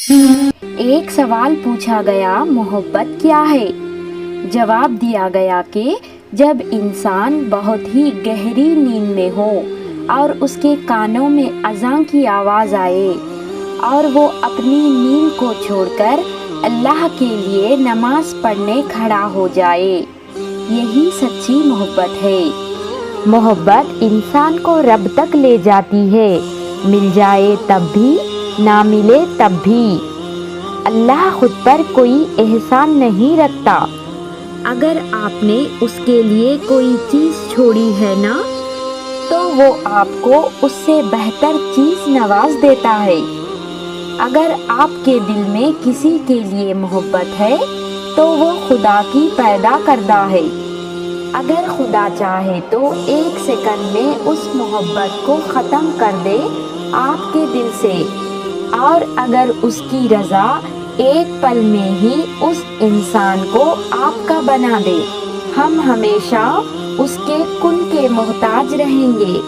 ایک سوال پوچھا گیا، محبت کیا ہے؟ جواب دیا گیا کہ جب انسان بہت ہی گہری نیند میں ہو اور اس کے کانوں میں اذان کی آواز آئے اور وہ اپنی نیند کو چھوڑ کر اللہ کے لیے نماز پڑھنے کھڑا ہو جائے، یہی سچی محبت ہے۔ محبت انسان کو رب تک لے جاتی ہے، مل جائے تب بھی، نہ ملے تب بھی۔ اللہ خود پر کوئی احسان نہیں رکھتا، اگر آپ نے اس کے لیے کوئی چیز چھوڑی ہے نا، تو وہ آپ کو اس سے بہتر چیز نواز دیتا ہے۔ اگر آپ کے دل میں کسی کے لیے محبت ہے تو وہ خدا کی پیدا کردہ ہے۔ اگر خدا چاہے تو ایک سیکنڈ میں اس محبت کو ختم کر دے آپ کے دل سے، اور اگر اس کی رضا ایک پل میں ہی اس انسان کو آپ کا بنا دے، ہم ہمیشہ اس کے کن کے محتاج رہیں گے۔